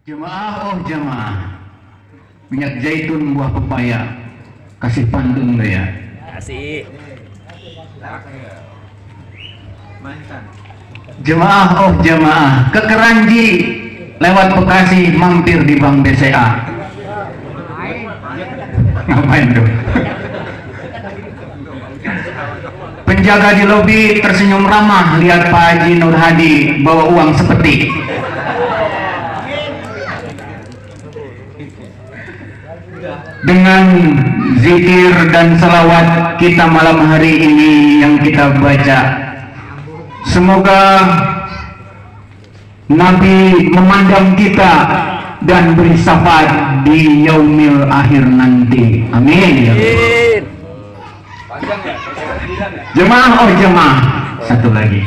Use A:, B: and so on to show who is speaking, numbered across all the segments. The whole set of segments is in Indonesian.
A: Jemaah, oh jemaah, minyak zaitun, buah pepaya, kasih pantun gak ya?
B: Kasih.
A: Jemaah, oh jemaah, ke Keranji lewat Bekasi mampir di Bank BCA. Ngapain tuh? Penjaga di lobi tersenyum ramah lihat Pak Haji Nur Hadi bawa uang sepetik. Dengan zikir dan salawat kita malam hari ini yang kita baca, semoga Nabi memandang kita dan beri syafaat di yaumil akhir nanti. Amin ya. Jemaah, oh jemaah, satu lagi,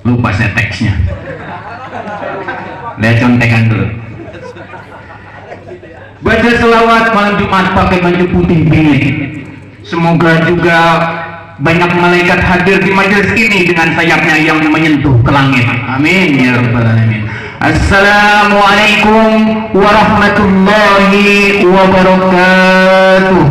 A: lupa saya teksnya, lihat contekan dulu. Baca selawat malam Jumat pakai baju putih bilik. Semoga juga banyak malaikat hadir di majelis ini dengan sayapnya yang menyentuh ke langit. Amin ya rabbal alamin. Assalamualaikum warahmatullahi wabarakatuh.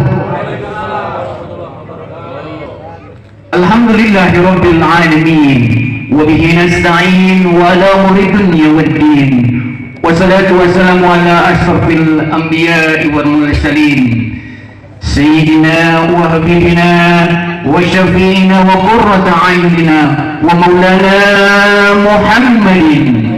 A: Alhamdulillahirabbil alamin wa bihi nasta'in wa ala umuri dunya waddin. Wassalatu wassalamu ala ashrafil anbiya'i wal mursalin sayyidina wa habibina wa syafi'ina wa qurrata a'yunina wa maulana Muhammadin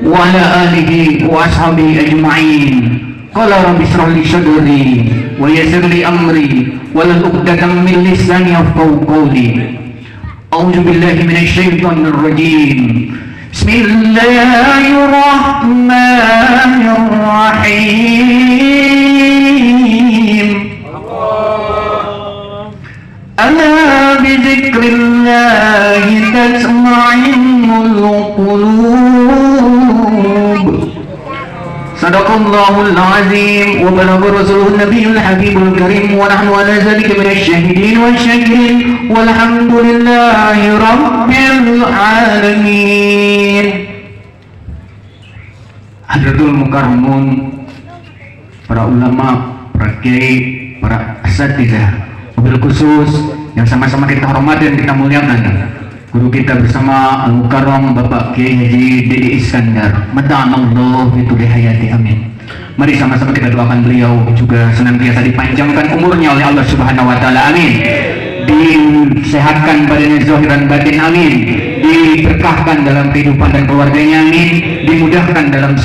A: wa ala alihi wa ashabihi ajma'in. Qala rabbi shrah li sadri wa yassir li amri wahlul 'uqdatam min lisani yafqahu qawli. A'udzu billahi minasy syaithanir rajim. Bismillahirrahmanirrahim. Ala bi dzikrillahi tatma'innul qulub. Sadaqallahul azim wa balagha rasuluhun nabiyul habibul karim wa nahnu ala dzalika minasyahidin wasyakirin walhamdulillahi rabbil alamin. Hadratul mukarramun, para ulama, para kiai, para asatidzah, wabil khusus yang sama-sama kita hormati dan kita muliakan, guru kita bersama Al-Mukarram Bapak Kiai Haji Dede Iskandar, mada'anallahu fi tuli hayati, amin. Mari sama-sama kita doakan beliau juga senantiasa dipanjangkan umurnya oleh Allah Subhanahu wa taala, amin. Disehatkan badannya zahir dan batin, amin. Diberkahkan dalam kehidupan dan keluarganya, amin. Dimudahkan dalam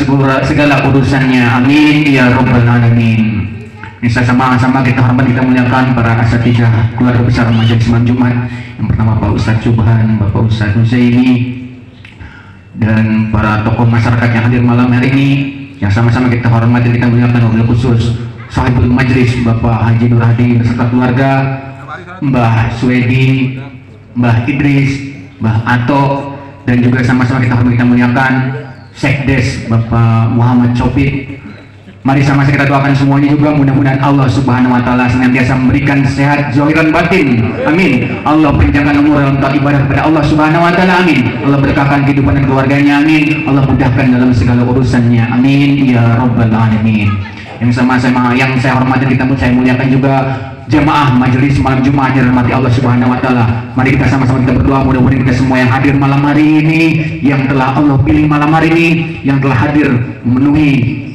A: segala urusannya, amin ya rabbal alamin. Bisa sama-sama kita hormat, kita muliakan para asatidzah keluarga besar Majelis Imam Jumat. Yang pertama Pak Ustadz Subhan, Bapak Ustadz Nusaini, dan para tokoh masyarakat yang hadir malam hari ini yang sama-sama kita hormati dan kita muliakan. Wabil khusus sahibul majlis Bapak Haji Nur Hadi beserta keluarga, Mbah Swedi, Mbah Idris, Mbah Ato, dan juga sama-sama kita hormati kita muliakan Sekdes Bapak Muhammad Chopit. Mari sama-sama kita doakan semuanya juga, mudah-mudahan Allah Subhanahu wa taala senantiasa memberikan sehat zahir dan batin, amin. Allah panjangkan umur dalam taat ibadah kepada Allah Subhanahu wa taala, amin. Allah berkahkan kehidupan dan keluarganya, amin. Allah mudahkan dalam segala urusannya, amin ya rabbal alamin. Yang sama-sama yang saya hormati kita pun saya muliakan juga jemaah majelis malam Jumat yang dirahmati Allah Subhanahu wa taala. Mari kita sama-sama kita berdoa, mudah-mudahan kita semua yang hadir malam hari ini, yang telah Allah pilih malam hari ini, yang telah hadir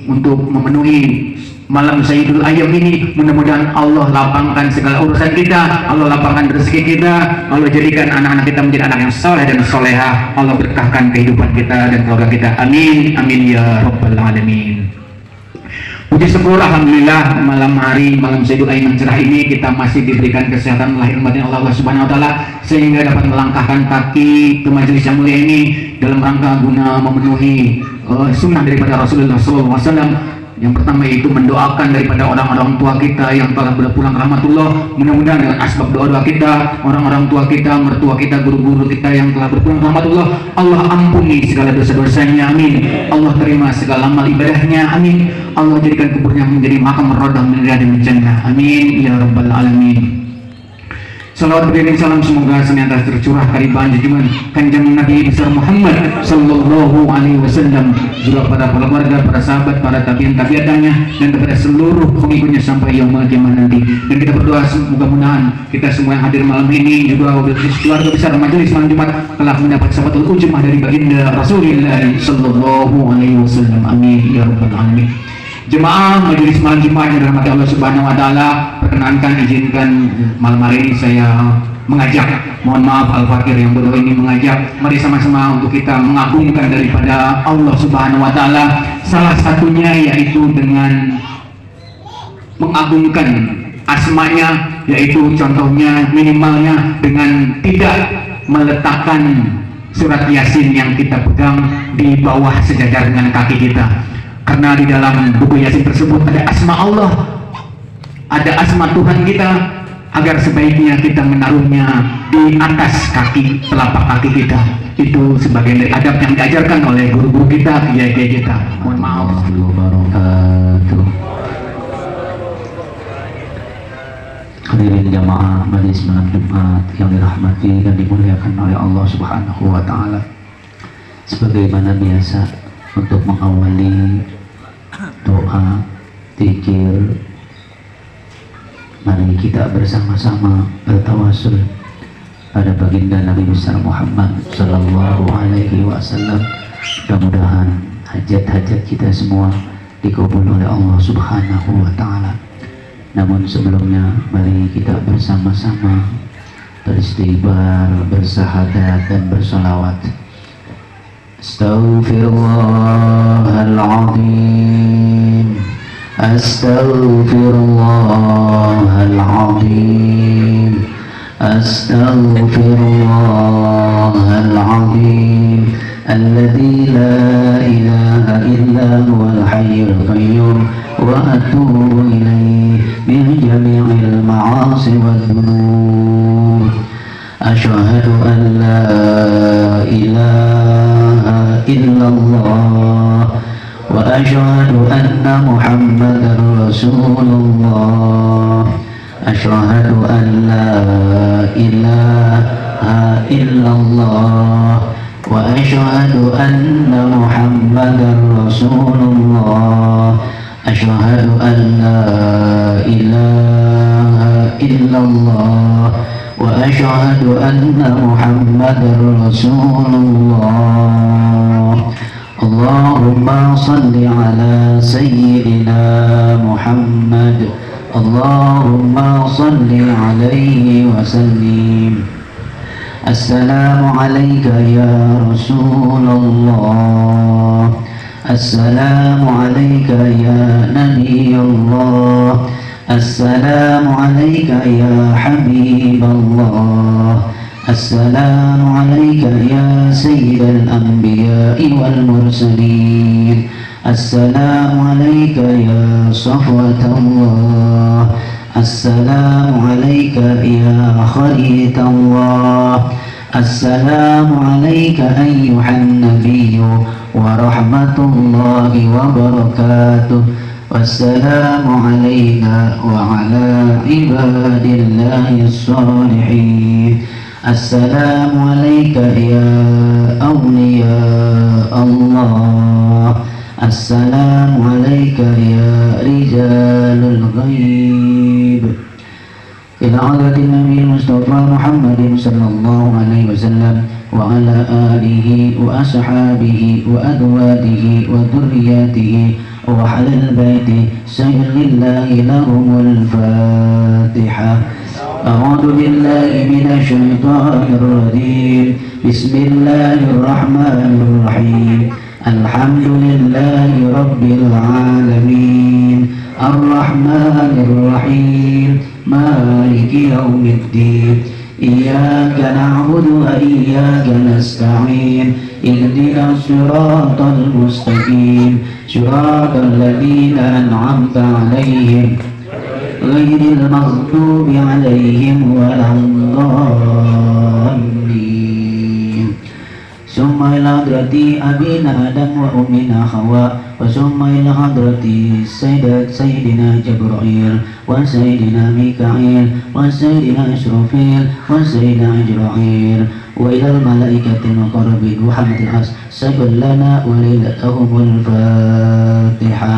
A: untuk memenuhi malam Sayyidul Ayyam ini, mudah-mudahan Allah lapangkan segala urusan kita, Allah lapangkan rezeki kita, Allah jadikan anak-anak kita menjadi anak yang soleh dan solehah, Allah berkahkan kehidupan kita dan keluarga kita, amin amin ya rabbal alamin. Puji syukur alhamdulillah, malam hari malam Sayyidul Ayyam cerah ini kita masih diberikan kesehatan lahir batin Allah Subhanahu wa taala sehingga dapat melangkahkan kaki ke majelis yang mulia ini dalam rangka guna memenuhi sunnah daripada Rasulullah SAW. Yang pertama yaitu mendoakan daripada orang-orang tua kita yang telah berpulang rahmatullah. Mudah-mudahan dengan asbab doa-doa kita, orang-orang tua kita, mertua kita, guru-guru kita yang telah berpulang rahmatullah, Allah ampuni segala dosa-dosanya, amin. Allah terima segala amal ibadahnya, amin. Allah jadikan kuburnya menjadi makam rodah min riyadil jannah, amin ya rabbal alamin. Salawat beriring salam semoga senantiasa tercurah kariban junjungan Kanjeng Nabi besar Muhammad sallallahu alaihi wasallam, juga pada keluarga, para sahabat, para tabiin-tabiatannya, dan kepada seluruh pengikutnya sampai yaumul kiamat nanti. Dan kita berdoa mudah-mudahan kita semua yang hadir malam ini, juga keluarga besar majelis malam Jumat, telah mendapat sahabatul ujmah dari baginda Rasulullah sallallahu alaihi wasallam. Amin ya rabbal alamin. Jemaah majelis malam Jumat yang dirahmati Allah Subhanahu wa taala, perkenankan izinkan malam hari ini saya mengajak, mohon maaf Al-Fakir yang bodoh ini mengajak, mari sama-sama untuk kita mengagungkan daripada Allah Subhanahu wa taala, salah satunya yaitu dengan mengagungkan asmanya, yaitu contohnya minimalnya dengan tidak meletakkan surat Yasin yang kita pegang di bawah sejajar dengan kaki kita. Karena di dalam buku Yasin tersebut ada asma Allah, ada asma Tuhan kita, agar sebaiknya kita menaruhnya di atas kaki, telapak kaki kita. Itu sebagian dari adab yang diajarkan oleh guru-guru kita, kiai-kiai kita. Mohon maaf.
B: Hadirin jamaah majelis malam Jumat yang dirahmati dan dimuliakan oleh Allah Subhanahu wa taala. Sebagaimana biasa, untuk mengawali doa, zikir, mari kita bersama-sama bertawasul pada baginda Nabi besar Muhammad sallallahu alaihi wasallam. Mudah-mudahan hajat-hajat kita semua dikabul oleh Allah Subhanahu wa taala. Namun sebelumnya mari kita bersama-sama beristighfar, bersahadat dan bersolawat. Astaghfirullahaladzim, Astaghfirullahaladzim, Astaghfirullahaladzim, alladzi la ilaha illa huwal hayyul qayyum, wa atubu ilaihi min jami'il ma'asi wal dhunub. Asyhadu an la ilaha illallah wa asyhadu anna Muhammadar Rasulullah. Asyhadu an la ilaha illallah wa asyhadu anna Muhammadar Rasulullah. Asyhadu an la ilaha illallah wa asyhadu anna Muhammadar Rasulullah. Allahumma salli ala sayyidina Muhammad, Allahumma salli alaihi wa sallim. Assalamu alayka ya Rasulullah, assalamu alayka ya Nabiyullah, assalamu alayka ya Habiballah, assalamu alayka ya Sayyidal Anbiya'i wal Mursalin, assalamu alayka ya Safwatallah, assalamu alayka ya Khalitallah, assalamu alayka ayyuhan nabiyyu wa rahmatullahi wa barakatuh. Wassalamu alayna wa ala ibadillahi s-salihin. Assalamu alayka ya awliya Allah, assalamu alayka ya rijalul ghaib. Ila hadratin Nabi Mustafa Muhammadin sallallahu alaihi wasallam wa ala alihi wa ashabihi wa adwadihi wa dhurriyyatihi وعلى البيت سجل الله لهم الفاتحة. أعوذ بالله من الشيطان الرجيم. بسم الله الرحمن الرحيم. الحمد لله رب العالمين الرحمن الرحيم مالك يوم الدين. إياك نعبد وإياك نستعين. اهدنا الصراط المستقيم صراط الذين أنعمت عليهم غير المغضوب عليهم ولا الضالين. ثم إلى حضرة أبينا آدم وأمنا حواء وثم إلى حضرة سيدنا جبرائيل وسيدنا ميكائيل وسيدنا إسرافيل وسيدنا إجرائيل وإلى الملائكة المقربين وحمد العرش سجل لنا وليلتهم الفاتحة.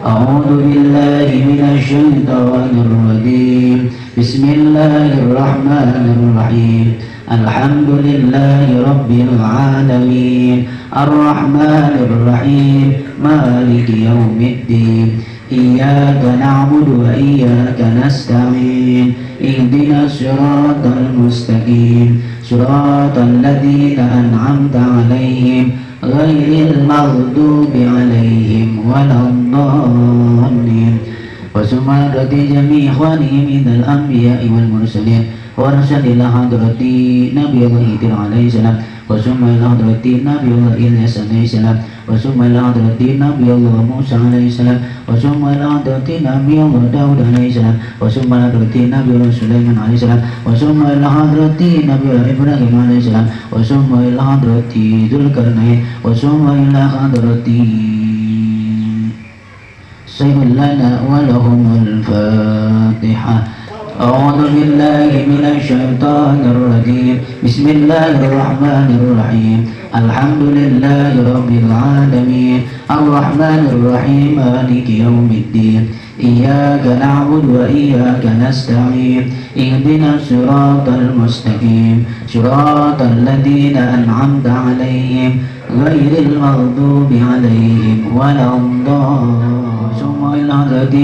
B: أعوذ بالله من الشيطان الرجيم. بسم الله الرحمن الرحيم. الحمد لله رب العالمين الرحمن الرحيم مالك يوم الدين إياك نعبد وإياك نستعين اهدنا الصراط المستقيم صراط الذين أنعمت عليهم غير المغضوب عليهم ولا الضالين. وسمادة جميع إخوانهم من الأنبياء والمرسلين ورسل إلى حضرة نبي الله إدريس عليه السلام وثم إلى حضرة نبي الله إلياس عليه السلام وثم إلى حضرة نبي الله موسى عليه السلام وثم إلى حضرة نبي الله داود عليه السلام وثم إلى حضرة نبي الله سليمان عليه السلام وثم إلى حضرة نبي الله إبراهيم عليه السلام وثم إلى حضرة ذو القرنين وثم إلى حضرة سيد لنا ولهم الفاتحة. أعوذ بالله من الشيطان الرجيم. بسم الله الرحمن الرحيم. الحمد لله رب العالمين الرحمن الرحيم مالك يوم الدين إياك نعبد وإياك نستعين اهدنا الصراط المستقيم صراط الذين أنعمت عليهم غير المغضوب عليهم ولا الضالين. ثم إلى حضرة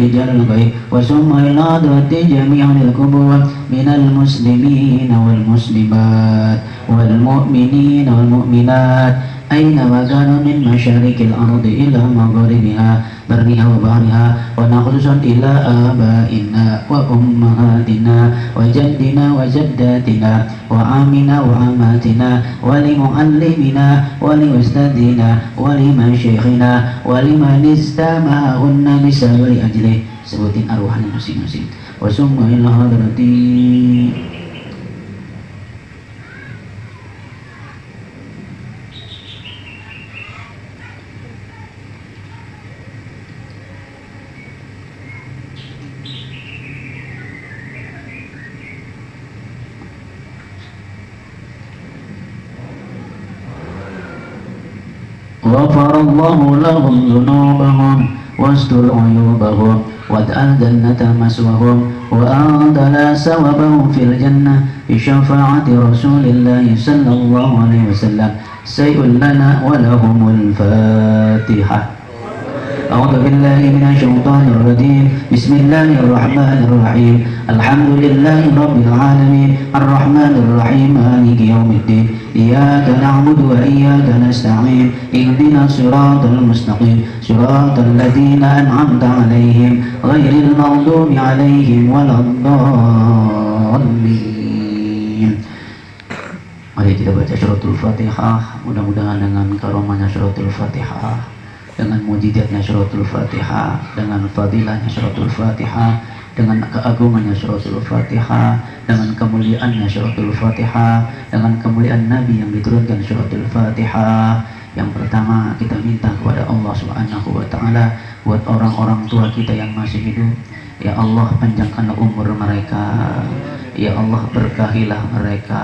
B: رجال الغيب وثم إلى حضرة جميع القبور من المسلمين والمسلمات والمؤمنين والمؤمنات أينما كانوا من مشارق الأرض إلى مغاربها برها وبحرها ونخصصا إلى آبائنا وأمهاتنا وجدنا وجداتنا وعامنا وعماتنا ولمعلمنا ولأستاذنا ولمشايخنا ولمن استمعهن بسبب أجله sebutin arwahnya masing-masing. Wasumma ila hadrati غفر الله لهم ذنوبهم واستر عيوبهم واجعل جنة مسواهم وأعدل ثوابهم في الجنة بشفاعة رسول الله صلى الله عليه وسلم سيء لنا ولهم الفاتحة. أعوذ بالله من الشيطان الرجيم. بسم الله الرحمن الرحيم. الحمد لله رب العالمين الرحمن الرحيم مالك يوم الدين إياك نعبد وإياك نستعين اهدنا الصراط المستقيم صراط الذين أنعمت عليهم غير المغضوب عليهم ولا الضالين. Mari kita baca suratul Fatihah. Mudah-mudahan dengan karomahnya suratul Fatihah, dengan mujizatnya suratul Fatihah, dengan fadilahnya suratul Fatihah, dengan keagungannya suratul Fatihah, dengan kemuliaannya suratul Fatihah, dengan kemuliaan Nabi yang diturunkan suratul Fatihah. Yang pertama kita minta kepada Allah Subhanahu wa taala buat orang-orang tua kita yang masih hidup. Ya Allah, panjangkanlah umur mereka. Ya Allah, berkahilah mereka.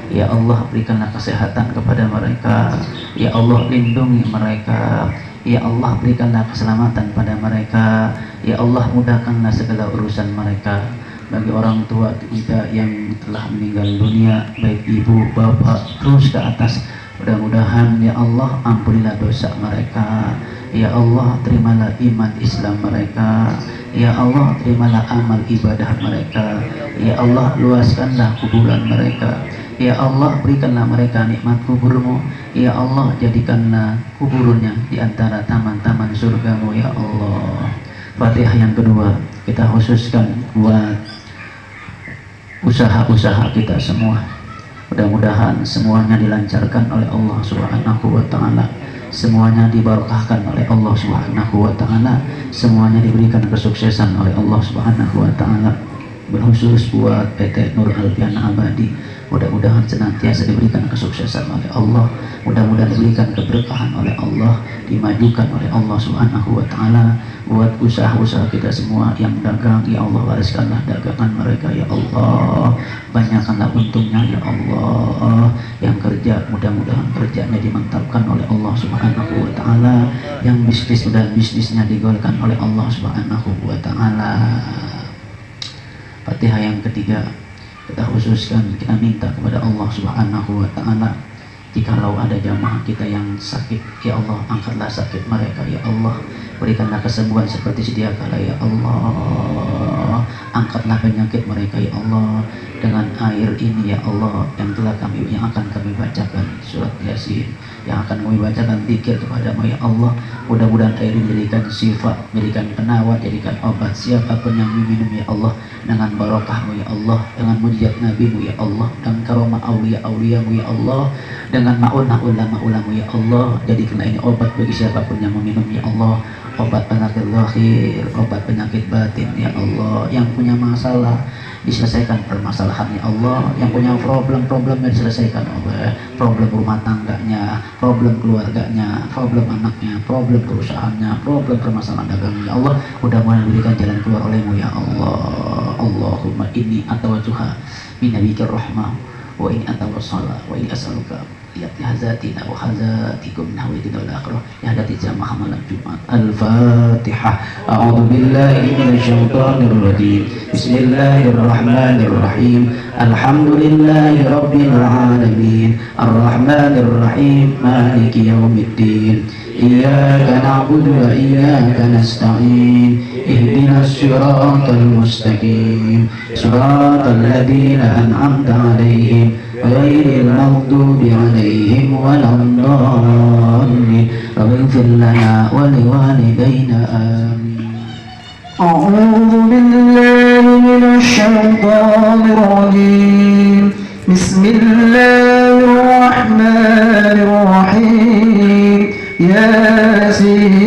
B: Ya Allah, berikanlah kesehatan kepada mereka. Ya Allah, lindungi mereka. Ya Allah, berikanlah keselamatan pada mereka. Ya Allah, mudahkanlah segala urusan mereka. Bagi orang tua kita yang telah meninggal dunia, baik ibu, bapak, terus ke atas, mudah-mudahan ya Allah ampunilah dosa mereka. Ya Allah, terimalah iman Islam mereka. Ya Allah, terimalah amal ibadah mereka. Ya Allah, luaskanlah kuburan mereka. Ya Allah, berikanlah mereka nikmat kuburmu. Ya Allah, jadikanlah kuburnya di antara taman-taman surgamu ya Allah. Fatihah yang kedua kita khususkan buat usaha-usaha kita semua. Mudah-mudahan semuanya dilancarkan oleh Allah Subhanahu wa taala. Semuanya diberkahkan oleh Allah Subhanahu wa taala. Semuanya diberikan kesuksesan oleh Allah Subhanahu wa taala. berkhusus buat PT Nur Alfiana Abadi. Mudah-mudahan senantiasa diberikan kesuksesan oleh Allah, mudah-mudahan diberikan keberkahan oleh Allah, dimajukan oleh Allah Subhanahu wa Ta'ala. Buat usaha-usaha kita semua yang dagang, ya Allah wariskanlah dagangan mereka, ya Allah, banyakkanlah untungnya, ya Allah. Yang kerja, mudah-mudahan kerjanya dimantapkan oleh Allah Subhanahu wa Ta'ala. Yang bisnis, dan bisnisnya digolkan oleh Allah Subhanahu wa Ta'ala. Fatihah yang ketiga kita khususkan, kita minta kepada Allah Subhanahu wa Ta'ala, jikalau ada jamaah kita yang sakit, ya Allah angkatlah sakit mereka, ya Allah berikanlah kesembuhan seperti sedia kala, ya Allah angkatlah penyakit mereka, ya Allah, dengan air ini, ya Allah, yang akan kami bacakan surat Yasin, yang akan kami bacakan zikir kepadamu, ya Allah. Mudah-mudahan air ini jadikan syifa, jadikan penawar, jadikan obat siapapun yang meminum, ya Allah, dengan barokahmu, ya Allah, dengan mujizat nabimu, ya Allah, dan karomah aulia-auliamu, ya Allah, dengan ma'unah ulama-ulamu, ya Allah. Jadikanlah ini obat bagi siapapun yang meminum, ya Allah, obat penyakit lahir, obat penyakit batin, ya Allah. Yang punya masalah diselesaikan permasalahannya, Allah. Yang punya problemnya diselesaikan, Allah. Problem rumah tangganya, problem keluarganya, problem anaknya, problem perusahaannya, problem permasalahan dagangnya, ya Allah. Mudah-mudahan diberikan jalan keluar olehmu, ya Allah. Allahumma inni atawajjuha binabiyir rahmah wa inni atawassalah wa inni as'aluka lihat hazatina wa hazatikum nahwitina wal akhirah ya hadati jamaah malam Jumat. Al-Fatihah. A'udzu billahi minasyaitonir rajim. Bismillahirrahmanirrahim. Alhamdulillahi rabbil alamin. Arrahmanir rahim. Maliki yaumiddin. Iyyaka na'budu wa iyyaka nasta'in. Ihdinas siratal mustaqim. Siratal ladzina an'amta 'alaihim غير المغضوب عليهم ولا الضالين رب اغفر لنا ولوالدينا آمين.
C: أعوذ بالله من الشيطان الرجيم. بسم الله الرحمن الرحيم.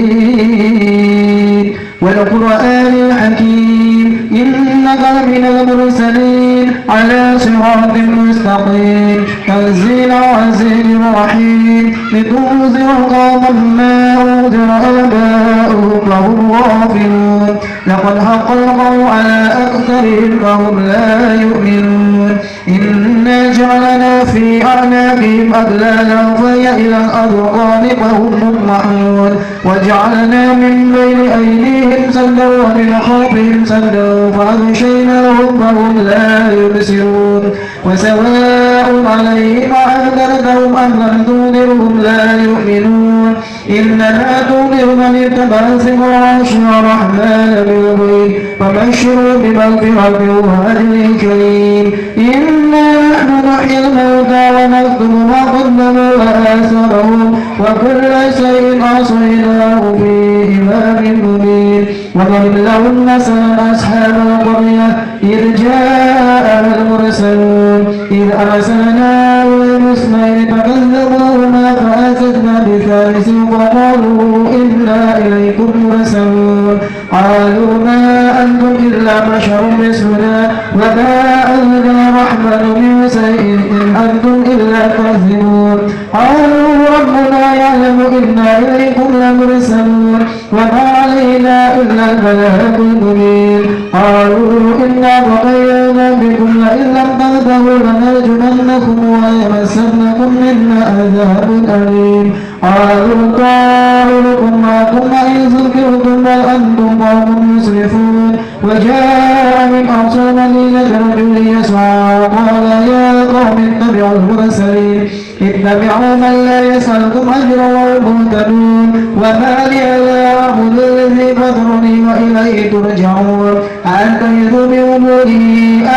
C: ياسين والقرآن الحكيم إنك لمن المرسلين على صراط مستقيم تنزيل عزيز رحيم لتنذر قوما ما أنذر آباؤهم فهم غافلون لقد حق القول على أكثرهم فهم لا يؤمنون إنا جعلنا في أعناقهم أغلالا فهي إلى الأذقان فهم مقمحون وجعلنا من بين أيديهم سدا ومن خلفهم سدا فأغشيناهم فهم لا يبصرون وسواء عليهم أأنذرتهم أم لم تنذرهم لا يؤمنون إنما تنذر من اتبع الذكر وخشي الرحمن بالغيب فبشروا بمغفرة وأجر كريم. إنا نحن نحيي الموتى ونكتب ما قدموا وآثارهم وكل شيء أحصيناه في إمام مبين. وضرب لهم مثلا أصحاب القرية إذ جاء المرسلون إذ أرسلنا إليهم اثنين فكذبوهما فأتتنا بثالث وقالوا إنا إليكم مرسلون قالوا ما أنتم إلا بشر مثلنا وما أنزل الرحمن من شيء إن أنتم إلا كاذبون قالوا ربنا يعلم إنا إليكم لمرسلون وما علينا إلا البلاغ المبين. قالوا إنا بغينا بكم لئن لم تنتهوا لنرجمنكم ويمسنكم منا عذاب أليم. قالوا طائركم معكم وإن ذكرتم بل أنتم قوم مسرفون. وجاء من أقصى المدينة رجل يسعى قال يا قوم اتبعوا المرسلين اتبعوا من لا يسألكم أجرا وهم مهتدون. وما لي لا أعبد الذي فطرني وإليه ترجعون. أأتخذ بأموره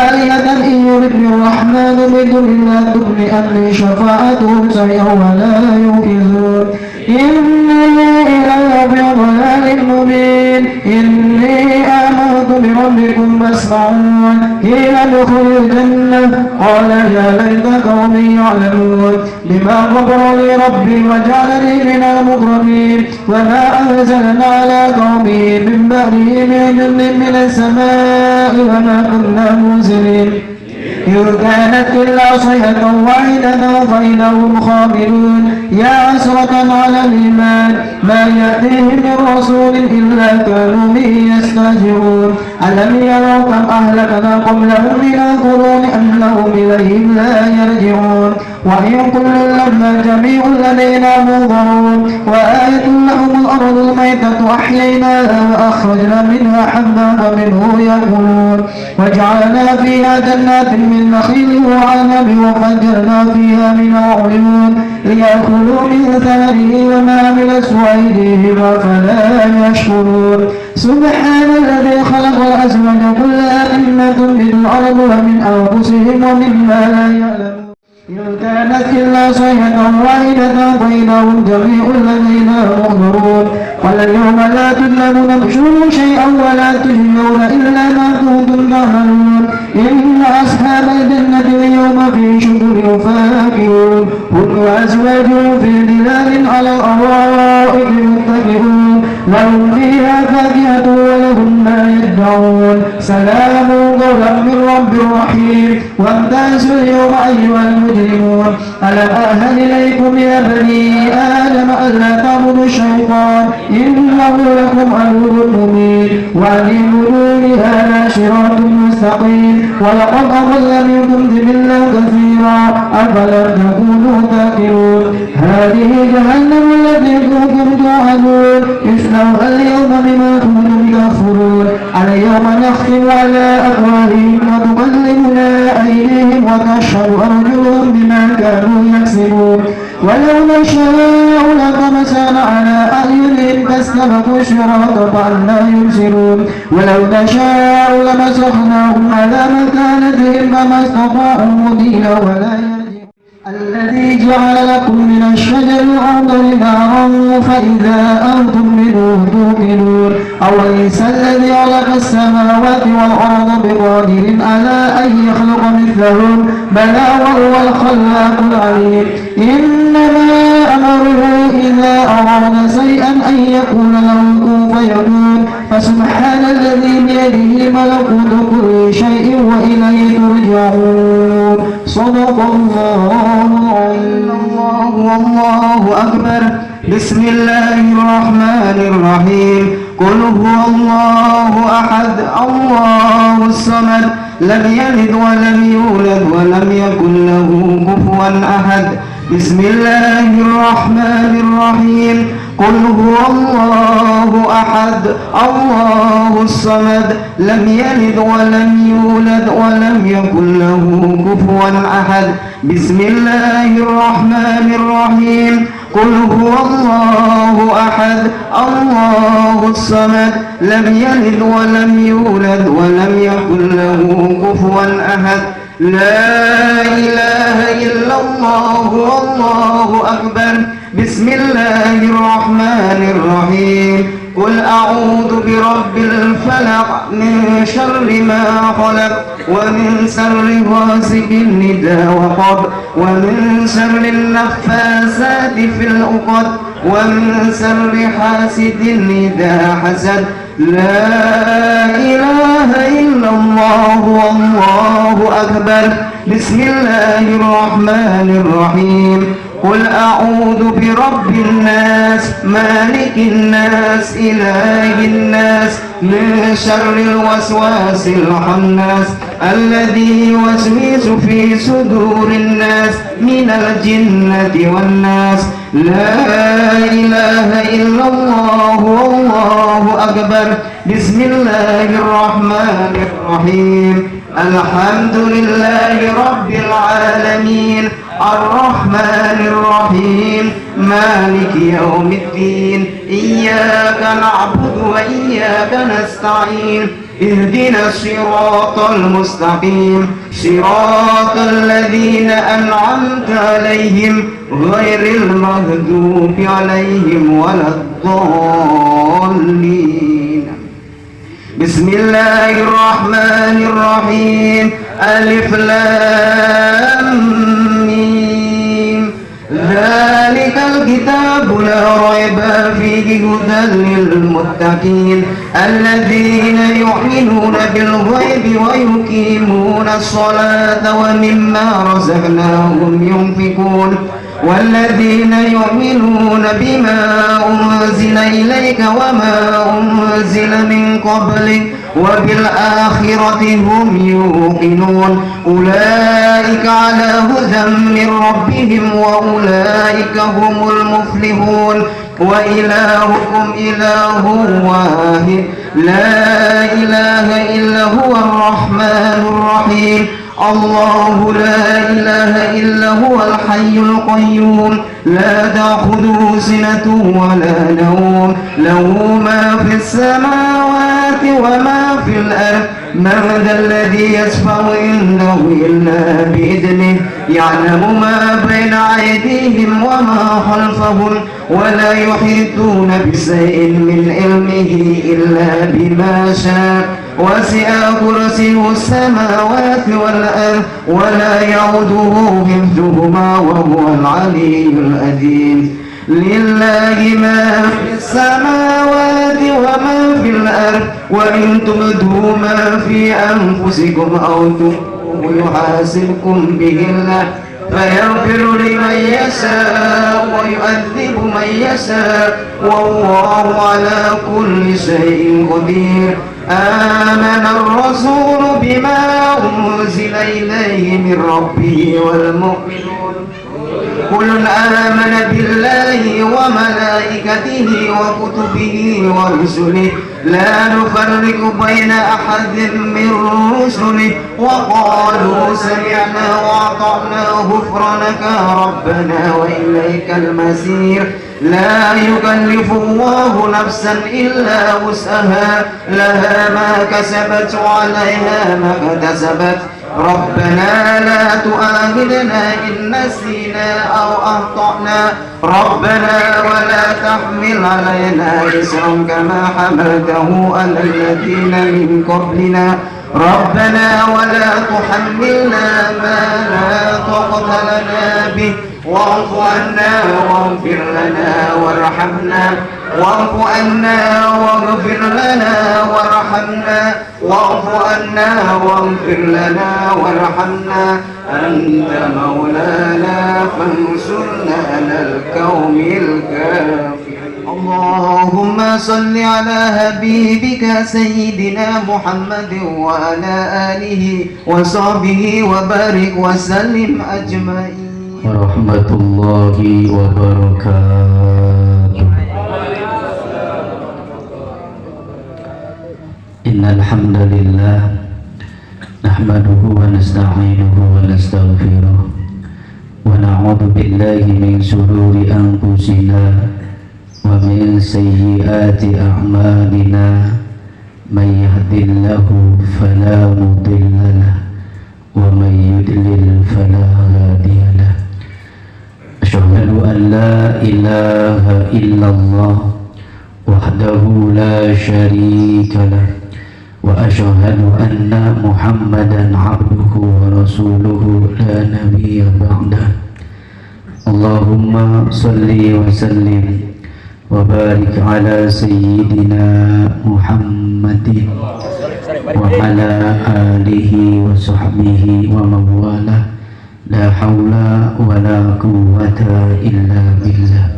C: آلهة إن يردني الرحمن بضر لا تغن عني شفاعتهم شيئا ولا ينقذون. إني إلى في ضلال مبين إني آمنت بربكم فاسمعون قيل ادخلوا الجنة قال يا ليت قومي يعلمون بما غفر لي ربي وجعلني من المكرمين وما أنزلنا على قومه من بعده من جند من السماء وما كنا منزلين إن كانت إلا صيحة واحدة فإذا هم خامدون يا حسرة على الإيمان ما يأتيهم من رسول إلا كانوا به يستهزئون ألم يروا كم أهلكنا قبلهم من القرون أنهم إليهم لا يرجعون وإن كل لما جميع لدينا منظرون وآية لهم الأرض الميتة أحييناها وأخرجنا منها حبا فمنه يأكلون وجعلنا فيها جنات من نخيل وعنب وفجرنا فيها من العيون ليأكلوا من ثمره وما عمل سويدهم فلا يشكرون سبحان الذي خلق الأزواج كلها مما تنبت الأرض ومن أنفسهم ومما لا يعلمون إن كانت إلا صيحة واحدة فإذا هم جميع لدينا محضرون واليوم لا تظلمون شيئا ولا تجزون إلا ما كنتم تعملون إن أصحاب الجنة اليوم في شكر فاكهون هم وأزواجهم في ظلال على الأرائك متكئون لهم فيها فاكهة ولهم ما يدعون سلام قولا من رب رحيم وامتازوا اليوم أيها المجرمون ألم أهل إليكم يا بني آدم ألا تعبدوا الشيطان إنه لكم عدو مبين وأن اعبدوني هذا صراط مستقيم ولقد أضل منكم جبلا كثيرا أفلم تكونوا تأكلون هذه جهنم التي كنتم توعدون اصلوها اليوم بما كنتم تكفرون اليوم نختم على أفواههم وتكلمنا أيديهم وتشهد أرجلهم بما كانوا يكسبون ولو نشاء لطمسنا على أعينهم فاستبقوا الصراط فأنى يبصرون ولو نشاء لمسخناهم على مكانتهم فما استطاعوا مضيا ولا يرجعون الذي جعل لكم من الشجر الأخضر نارا فإذا أنتم منه توقدون أوليس الذي خلق السماوات والأرض بقادر على أن يخلق مثلهم بلى وهو الخلاق العليم إنما أمره إذا أراد شيئا أن يكون له كن فيكون فسبحان الذي بيده ملكوت كل شيء وإليه ترجعون صدق الله والله أكبر بسم الله الرحمن الرحيم قل هو الله أحد الله الصمد لم يلد ولم يولد ولم يكن له كفوا أحد بسم الله الرحمن الرحيم قل هو الله أحد الله الصمد لم يلد ولم يولد ولم يكن له كفوا أحد بسم الله الرحمن الرحيم قل هو الله أحد الله الصمد لم يلد ولم يولد ولم يكن له كفوا أحد لا إله إلا الله والله أكبر بسم الله الرحمن الرحيم قل أعوذ برب الفلق من شر ما خلق ومن شر غاسق إذا وقب ومن شر النفاثات في العقد ومن شر حاسد إذا حسد لا إله إلا الله والله أكبر بسم الله الرحمن الرحيم قل أعوذ برب الناس مالك الناس إله الناس من شر الوسواس الخناس الذي يوسوس في صدور الناس من الجنة والناس لا إله إلا الله والله أكبر بسم الله الرحمن الرحيم الحمد لله رب العالمين الرحمن الرحيم مالك يوم الدين إياك نعبد وإياك نستعين اهدنا الصراط المستقيم صراط الذين أنعمت عليهم
D: غير المغضوب عليهم ولا الضالين. بسم الله الرحمن الرحيم. ألف لام ميم. ذلك الكتاب لا ريب فيه هدى للمتقين الذين يؤمنون بالغيب ويقيمون الصلاة ومما رزقناهم ينفقون والذين يؤمنون بما أنزل إليك وما أنزل من قبلك وبالآخرة هم يوقنون أولئك على هدى من ربهم وأولئك هم المفلحون. وإلهكم إله واحد لا إله إلا هو الرحمن الرحيم. الله لا إله إلا هو الحي القيوم لا تأخذه سنة ولا نوم له ما في السماوات وما في الأرض من ذا الذي يشفع عنده إلا بإذنه يعلم ما بين أيديهم وما خلفهم ولا يحيطون بشيء من علمه إلا بما شاء وسع كرسيه السماوات والأرض ولا يعوده حفظهما وهو العلي العظيم. لله ما في السماوات وما في الأرض وإن تبدوا ما في أنفسكم أو تخفوه يحاسبكم به الله فيغفر لمن يشاء ويعذب من يشاء والله على كل شيء قدير. آمن الرسول بما أنزل إليه من ربه والمؤمنون كل آمن بالله وملائكته وكتبه ورسله لا نفرق بين أحد من رسله وقالوا سمعنا وأطعنا غفرانك ربنا وإليك المصير. لا يكلف الله نفسا إلا وسعها لها ما كسبت وعليها ما اكتسبت ربنا لا تؤاخذنا إن نسينا أو أخطأنا ربنا ولا تحمل علينا إصرا كما حملته على الذين من قبلنا ربنا ولا تحملنا ما لا طاقة لنا به واعف عنا واغفر لنا وارحمنا واعف عنا واغفر لنا وارحمنا واعف عنا واغفر لنا وارحمنا أنت مولانا فانصرنا على القوم الكافرين. اللهم صل على حبيبك سيدنا محمد وعلى آله وصحبه وبارك وسلم أجمعين.
B: Warahmatullahi wabarakatuh. Innal hamdalillah nahmaduhu wa nasta'inuhu wa nastaghfiruh wa na'udzu billahi min shururi anfusina wa min sayyiati a'malina may yahdihillahu fala mudilla lahu wa may yudlil fala hadiya lahu. Asyhadu an la ilaha illallah wahdahu la syarika lah wa asyhadu anna Muhammadan abduhu wa rasuluhu la nabiyya ba'dah. Allahumma salli wa sallim wa barik ala sayyidina Muhammadin wa ala alihi wa sahbihi wa mawalah. La hawla wa la quwwata illa billah.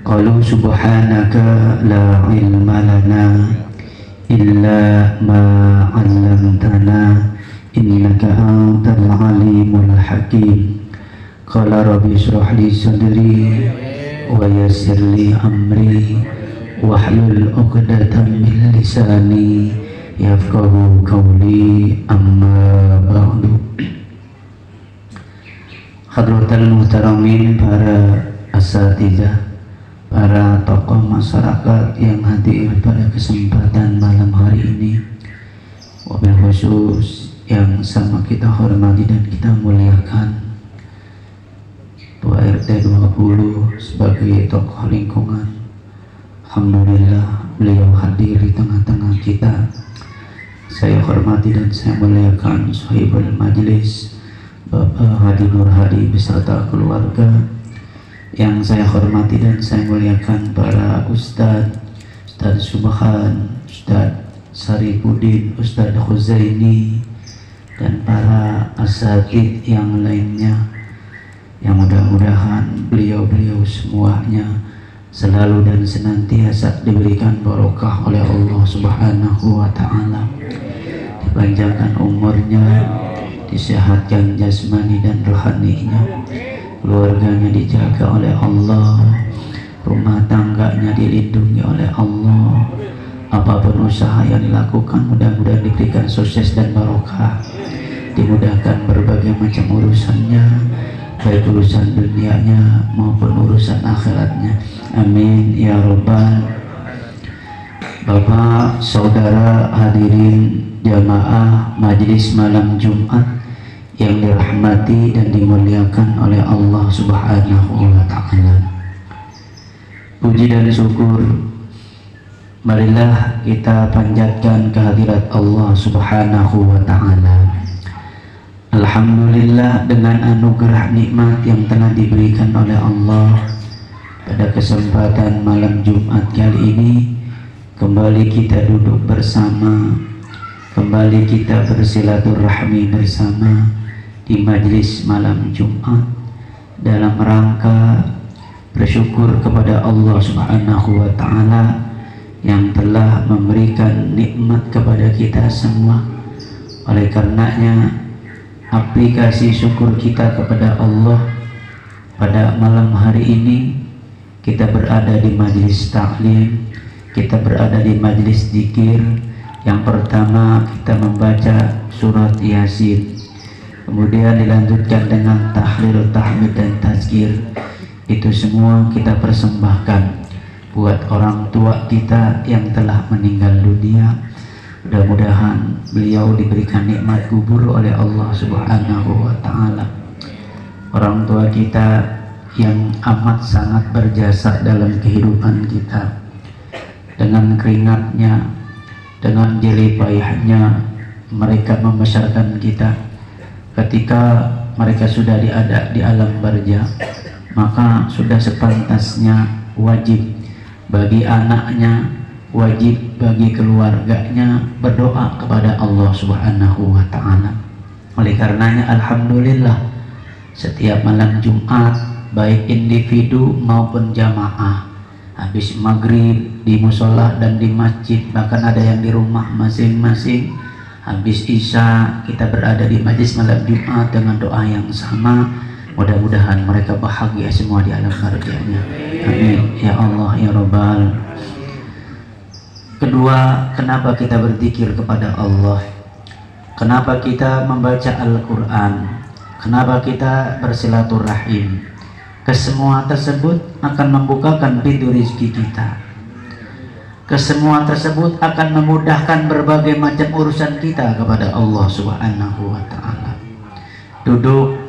B: Qalu subhanaka la ilma lana illa ma 'allamtana innaka antal alimul hakim. Qala rabbi shrah li sadri wa yassir li amri wahlul 'uqdatam min lisani yafqahu qawli amma ba'du. Hadratul muhtaramin, para asatidzah, para tokoh masyarakat yang hadir pada kesempatan malam hari ini, wabil khusus yang sama kita hormati dan kita muliakan Tua RT RT 20 sebagai tokoh lingkungan. Alhamdulillah beliau hadir di tengah-tengah kita. Saya hormati dan saya muliakan sahibul majlis Bapak Hadi Nur Hadi beserta keluarga. Yang saya hormati dan saya muliakan para Ustadz Subhan, Ustadz Saripudin, Ustadz Khuzaini, dan para asatidz yang lainnya, yang mudah-mudahan beliau-beliau semuanya selalu dan senantiasa diberikan barokah oleh Allah Subhanahu wa Ta'ala, dipanjangkan umurnya, disehatkan jasmani dan rohaninya, keluarganya dijaga oleh Allah, rumah tangganya dilindungi oleh Allah. Apapun usaha yang dilakukan mudah-mudahan diberikan sukses dan barokah, dimudahkan berbagai macam urusannya, baik urusan dunianya maupun urusan akhiratnya. Amin ya Rabbal. Bapak, saudara, hadirin jamaah majelis malam Jumat yang dirahmati dan dimuliakan oleh Allah Subhanahu wa Ta'ala. Puji dan syukur marilah kita panjatkan kehadirat Allah Subhanahu wa Ta'ala. Alhamdulillah, dengan anugerah nikmat yang telah diberikan oleh Allah, pada kesempatan malam Jumat kali ini kembali kita duduk bersama, kembali kita bersilaturahmi bersama di majelis malam Jumat dalam rangka bersyukur kepada Allah Subhanahu wa Ta'ala yang telah memberikan nikmat kepada kita semua. Oleh karenanya, aplikasi syukur kita kepada Allah pada malam hari ini, kita berada di majelis taklim, kita berada di majelis zikir. Yang pertama kita membaca surat Yasin, kemudian dilanjutkan dengan tahlil, tahmid dan tazkir. Itu semua kita persembahkan buat orang tua kita yang telah meninggal dunia. Mudah-mudahan beliau diberikan nikmat kubur oleh Allah Subhanahu wa Ta'ala. Orang tua kita yang amat sangat berjasa dalam kehidupan kita, dengan keringatnya, dengan jerih payahnya mereka membesarkan kita. Ketika mereka sudah ada di alam barza, maka sudah sepantasnya wajib bagi anaknya, wajib bagi keluarganya berdoa kepada Allah Subhanahu wa Ta'ala. Oleh karenanya alhamdulillah, setiap malam Jumat baik individu maupun jamaah, habis maghrib di musola dan di masjid, bahkan ada yang di rumah masing-masing, habis isya kita berada di majelis malam Jumat dengan doa yang sama. Mudah-mudahan mereka bahagia semua di alam barzahnya. Amin ya Allah ya Rabbal. Kedua, kenapa kita berzikir kepada Allah? Kenapa kita membaca Al-Quran? Kenapa kita bersilaturahim? Kesemua tersebut akan membukakan pintu rezeki kita. Kesemua tersebut akan memudahkan berbagai macam urusan kita kepada Allah Subhanahu wa Ta'ala. Duduk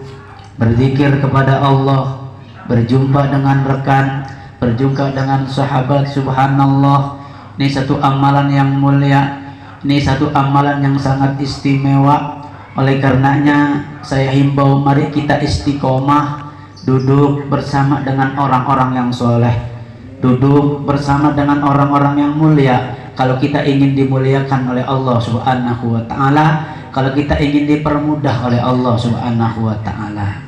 B: berzikir kepada Allah, berjumpa dengan rekan, berjumpa dengan sahabat, subhanallah. Ini satu amalan yang mulia, ini satu amalan yang sangat istimewa. Oleh karenanya saya himbau, mari kita istiqomah, duduk bersama dengan orang-orang yang soleh, duduk bersama dengan orang-orang yang mulia. Kalau kita ingin dimuliakan oleh Allah Subhanahu wa Ta'ala, kalau kita ingin dipermudah oleh Allah Subhanahu wa Ta'ala,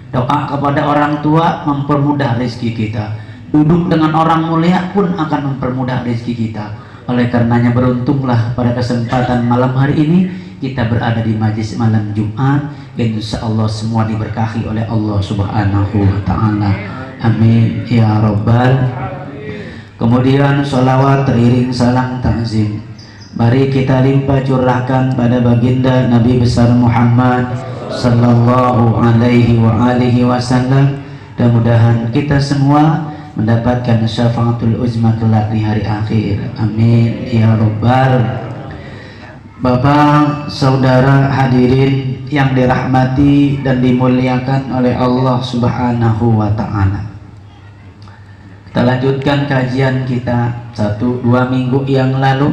B: doa kepada orang tua mempermudah rezeki kita. Duduk dengan orang mulia pun akan mempermudah rezeki kita. Oleh karenanya beruntunglah pada kesempatan malam hari ini kita berada di majlis malam Jumat. Insya Allah semua diberkahi oleh Allah Subhanahu wa Ta'ala. Amin ya Rabbal. Kemudian sholawat teriring salam ta'zim, mari kita limpah curahkan pada baginda Nabi besar Muhammad sallallahu alaihi wa alihi wasallam. Mudah-mudahan kita semua mendapatkan syafaatul uzma kelak di hari akhir. Amin ya Rabbal. Bapak, saudara, hadirin yang dirahmati dan dimuliakan oleh Allah Subhanahu wa ta'ala. Kita lanjutkan kajian kita 1-2 minggu yang lalu.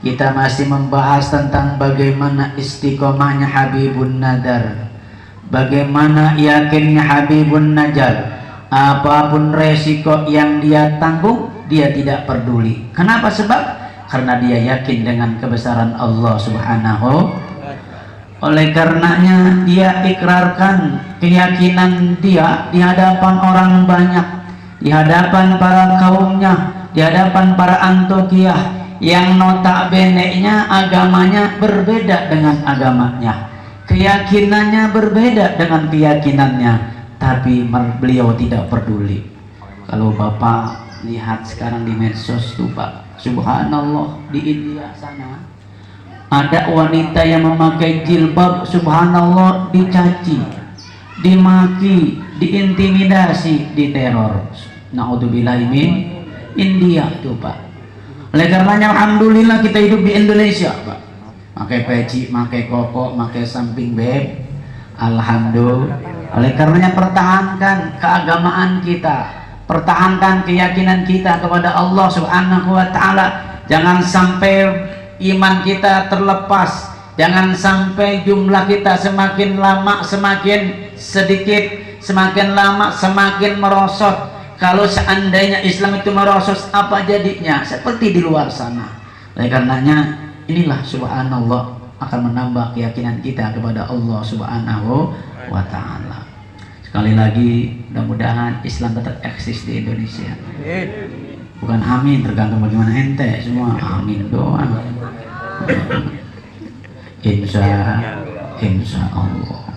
B: Kita masih membahas tentang bagaimana istiqomahnya Habibun Nadar, bagaimana yakinnya Habibun Najjar. Apapun resiko yang dia tanggung, dia tidak peduli. Kenapa? Sebab karena dia yakin dengan kebesaran Allah Subhanahu. Oleh karenanya dia ikrarkan keyakinan dia di hadapan orang banyak, di hadapan para kaumnya, di hadapan para Antiokhia yang notabene-nya agamanya berbeda dengan agamanya, keyakinannya berbeda dengan keyakinannya, tapi beliau tidak peduli. Kalau Bapak lihat sekarang di medsos tuh Pak, subhanallah, di India sana ada wanita yang memakai jilbab, subhanallah, dicaci, dimaki, diintimidasi, diteror. Naudzubillahi min India itu Pak. Oleh karenanya alhamdulillah kita hidup di Indonesia Pak. Pakai peci, pakai koko, pakai samping beb. Alhamdulillah. Oleh karenanya pertahankan keagamaan kita, pertahankan keyakinan kita kepada Allah Subhanahu wa ta'ala. Jangan sampai iman kita terlepas, jangan sampai jumlah kita semakin lama semakin sedikit, semakin lama semakin merosot. Kalau seandainya Islam itu merosot, apa jadinya? Seperti di luar sana. Oleh karenanya inilah subhanallah akan menambah keyakinan kita kepada Allah Subhanahu wa ta'ala. Sekali lagi mudah-mudahan Islam tetap eksis di Indonesia. Bukan amin, tergantung bagaimana ente, semua amin doang. Insya Allah.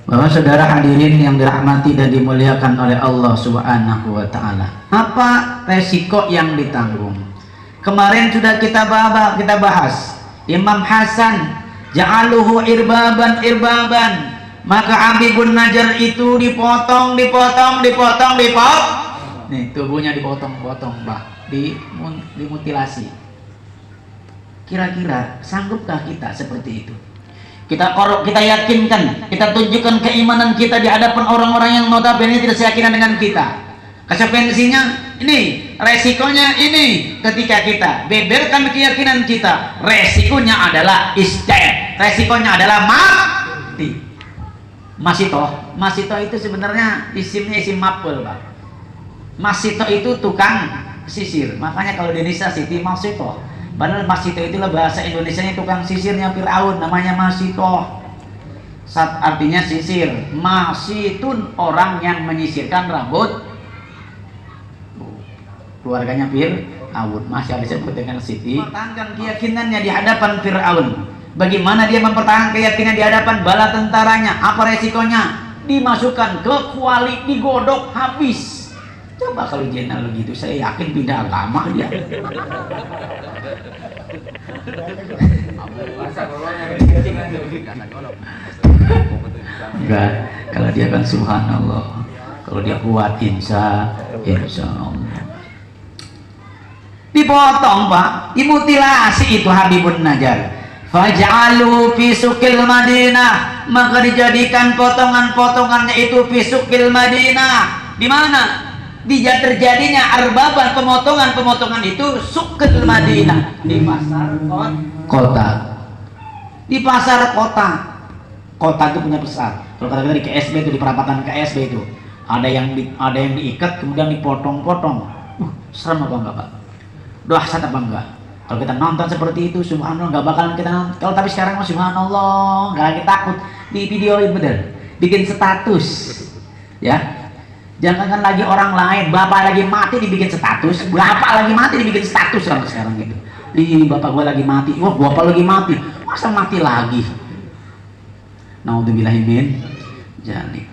B: Bapak saudara hadirin yang dirahmati dan dimuliakan oleh Allah Subhanahu wa ta'ala, apa resiko yang ditanggung? Kemarin sudah kita bahas Imam Hasan ja'aluhu irbaban, maka Habibun Najjar itu dipotong. Nih tubuhnya dipotong-potong Pak, dimutilasi. Kira-kira sanggupkah kita seperti itu? Kita yakinkan, kita tunjukkan keimanan kita di hadapan orang-orang yang notabene tidak seyakinan dengan kita. Konsekuensinya ini, resikonya ini, ketika kita beberkan keyakinan kita, resikonya adalah isyan, resikonya adalah mati. Masito itu sebenarnya isimnya isim maf'ul Pak. Masito itu tukang sisir, makanya kalau di Indonesia Siti Masito, padahal Masito itulah bahasa Indonesianya tukang sisirnya Fir'aun, namanya Masito. Artinya sisir. Masitun, orang yang menyisirkan rambut keluarganya Fir'aun, masih ada disebut dengan Siti. Mempertahankan keyakinannya di hadapan Fir'aun. Bagaimana dia mempertahankan keyakinan di hadapan bala tentaranya? Apa resikonya? Dimasukkan ke kuali, digodok habis. Coba kalau jenderal begitu, saya yakin pindah agama dia. Enggak, kalau dia kan subhanallah, kalau dia kuat insya Allah. Dipotong Pak, dimutilasi itu Habibun Najjar. Faj'alu fi suqil Madinah, maka dijadikan potongan-potongannya itu fi suqil Madinah. Di mana? Dia terjadinya arbaban, pemotongan itu suqil Madinah, di pasar kota. Di pasar kota. Kota itu punya besar. Kalau kata-kata di KSB itu, di perapatan KSB itu, ada yang diikat kemudian dipotong-potong. Serem apa enggak Pak? Dahsyat apa enggak? Kalau kita nonton seperti itu, subhanallah, nggak bakalan kita nonton. Kalau tapi sekarang mah subhanallah, nggak lagi takut di videoin bener, bikin status, ya. Jangankan lagi orang lain, bapak lagi mati dibikin status, bapak lagi mati dibikin status kalau sekarang gitu. Ih, bapak gua lagi mati, wah bapak lagi mati, masa mati lagi? Naudzubillahi min dzalik.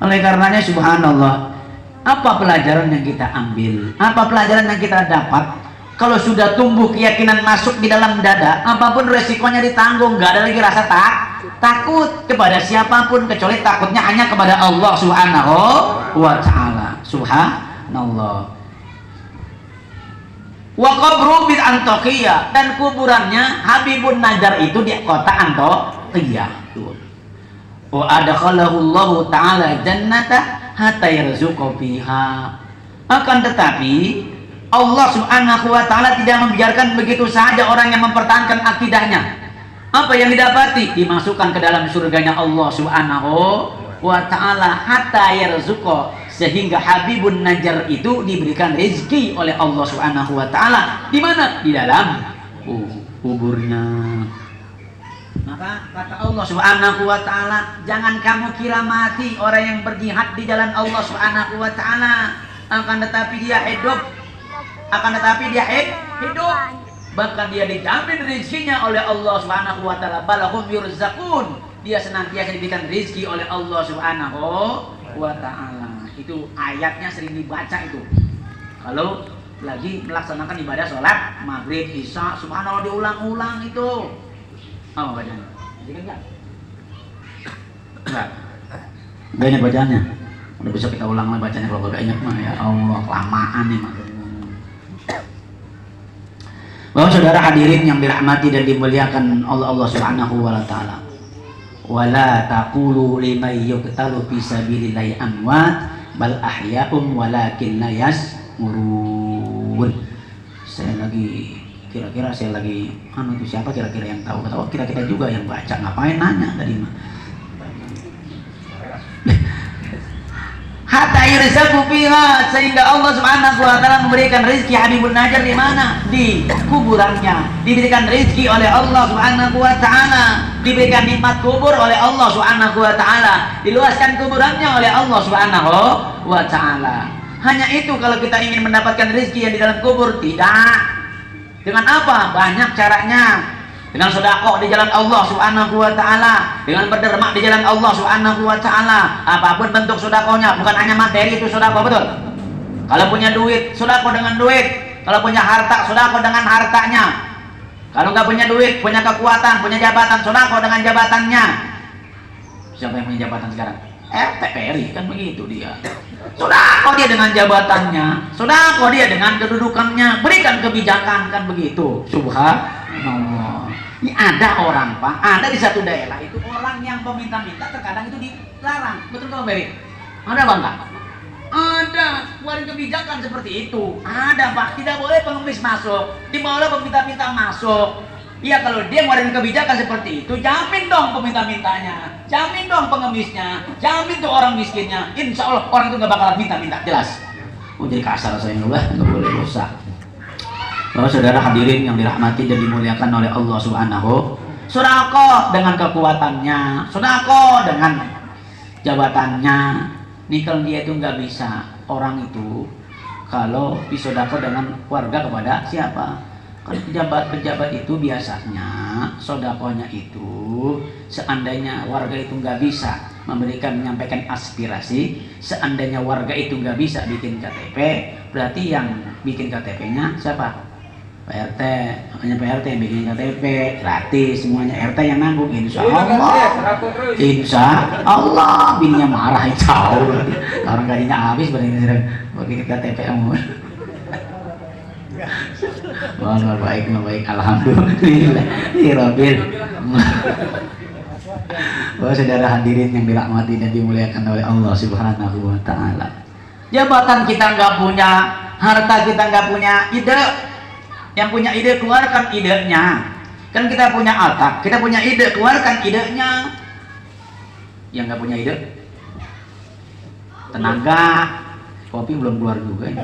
B: Oleh karenanya subhanallah, apa pelajaran yang kita ambil? Apa pelajaran yang kita dapat? Kalau sudah tumbuh keyakinan masuk di dalam dada, apapun resikonya ditanggung, nggak ada lagi rasa takut kepada siapapun, kecuali takutnya hanya kepada Allah Subhanahu wa ta'ala. Subhanallah. Wa qabru bil Antiokhia, dan kuburannya Habibun Najjar itu di kota taqiyah. Wa adkhalahu Allah taala jannata hatta yarzuqa fiha. Akan tetapi Allah Subhanahu wa taala tidak membiarkan begitu saja orang yang mempertahankan akidahnya. Apa yang didapati? Dimasukkan ke dalam surganya Allah Subhanahu wa ta'ala hatta yarzuqa, sehingga Habibun Najjar itu diberikan rezeki oleh Allah Subhanahu wa ta'ala. Di mana? Di dalam kuburnya. Maka kata Allah Subhanahu wa ta'ala, jangan kamu kira mati orang yang berjihad di jalan Allah Subhanahu wa ta'ala, akan tetapi dia hidup, bahkan dia dijamin rezekinya oleh Allah Subhanahu wa ta'ala. Balahum yurzaqun, dia senantiasa diberikan rezeki oleh Allah Subhanahu wa ta'ala. Itu ayatnya sering dibaca itu kalau lagi melaksanakan ibadah sholat maghrib, isya, subhanallah diulang-ulang itu. Apa bacanya? Enggak ingat bacanya. Udah besok kita ulang lagi bacanya kalau gak ingat mah. Ya Allah, kelamaan nih mah. Bahwa saudara hadirin yang dirahmati dan dimuliakan Allah Subhanahu wa ta'ala, wala taqulu liman yuqtalu fi sabilillahi amwat bal ahya'um walakin la yash'urun. Saya lagi kira-kira itu siapa kira-kira yang tahu? Ketawa kita juga yang baca, ngapain nanya tadi mah. Hatta yurzaqu fiha, sehingga Allah Subhanahu wa ta'ala memberikan rezeki Habibun Najjar di mana? Di kuburannya. Diberikan rezeki oleh Allah Subhanahu wa ta'ala, diberikan nikmat kubur oleh Allah Subhanahu wa ta'ala, diluaskan kuburannya oleh Allah Subhanahu wa ta'ala. Hanya itu kalau kita ingin mendapatkan rezeki yang di dalam kubur? Tidak. Dengan apa? Banyak caranya. Dengan sedekah di jalan Allah Subhanahu wa ta'ala, dengan berderma di jalan Allah Subhanahu wa ta'ala. Apapun bentuk sedekahnya, bukan hanya materi itu sedekah, betul. Kalau punya duit, sedekah dengan duit. Kalau punya harta, sedekah dengan hartanya. Kalau nggak punya duit, punya kekuatan, punya jabatan, sedekah dengan jabatannya. Siapa yang punya jabatan sekarang? TPRI kan begitu dia. Sedekah dia dengan jabatannya, sedekah dia dengan kedudukannya, berikan kebijakan kan begitu. Subhanallah. Ini ada orang Pak, ada di satu daerah itu orang yang peminta-minta terkadang itu dilarang. Betul nggak Beri? Ada Bang Kak? Ada, keluarin kebijakan seperti itu. Ada Pak, tidak boleh pengemis masuk, tidak boleh peminta-minta masuk. Iya, kalau dia ngeluarin kebijakan seperti itu, jamin dong peminta-mintanya, jamin dong pengemisnya, jamin tuh orang miskinnya. Insya Allah orang itu nggak bakalan minta-minta, jelas. Oh jadi kasar saya nggak boleh dosa. Bahwa saudara hadirin yang dirahmati dan dimuliakan oleh Allah Subhanahu, sedekah dengan kekuatannya, sedekah dengan jabatannya. Nih kalau dia itu nggak bisa, orang itu kalau disedekah dengan warga kepada siapa? Kalau pejabat itu biasanya sedekahnya itu seandainya warga itu nggak bisa menyampaikan aspirasi, seandainya warga itu nggak bisa bikin KTP, berarti yang bikin KTP-nya siapa? PRT, makanya PRT yang bikin KTP gratis semuanya, RT yang nanggung. Insya Allah bininya marah, insya Allah orang gajinya habis bikin KTP kamu. Wah, baik, alhamdulillah. Bahwa saudara hadirin yang dirahmati dan dimuliakan oleh Allah Subhanahu wa ta'ala, jabatan kita nggak punya, harta kita nggak punya, ide. Yang punya ide keluarkan idenya. Kan kita punya otak, kita punya ide, keluarkan idenya. Yang nggak punya ide, tenaga. Kopi belum keluar juga ini.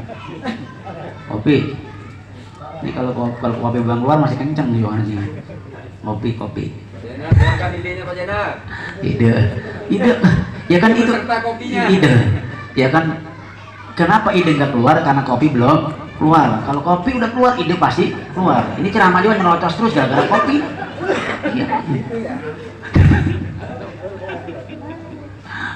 B: Kopi. Ini kalau kopi belum keluar masih kencang nih Yohanes ini. Kopi.
E: Keluarkan idenya Pak Jena.
B: Ide. Ya kan itu. Ide. Ya kan. Kenapa ide nggak keluar? Karena kopi belum keluar. Kalau kopi udah keluar, ide pasti keluar. Ini ceramah juga nyelocos terus gara-gara kopi. Ya.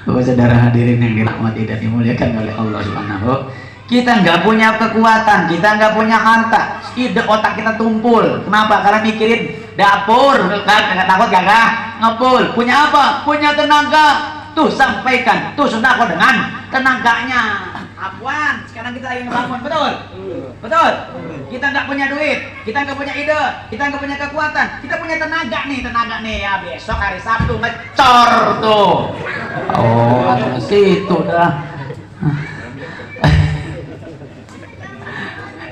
B: Bapak saudara hadirin yang dirahmati dan dimuliakan oleh Allah Subhanahu, kita nggak punya kekuatan, kita nggak punya harta, ide otak kita tumpul. Kenapa? Karena mikirin dapur, takut gagah ngepul. Punya apa? Punya tenaga. Tuh sampaikan, tuh sedekah dengan tenaganya.
F: Afwan, sekarang kita lagi ngebangun, betul? Betul? Kita nggak punya duit, kita nggak punya ide, kita nggak punya kekuatan, kita punya tenaga nih ya. Besok hari Sabtu ngecor tuh.
B: Oh, ke situ dah.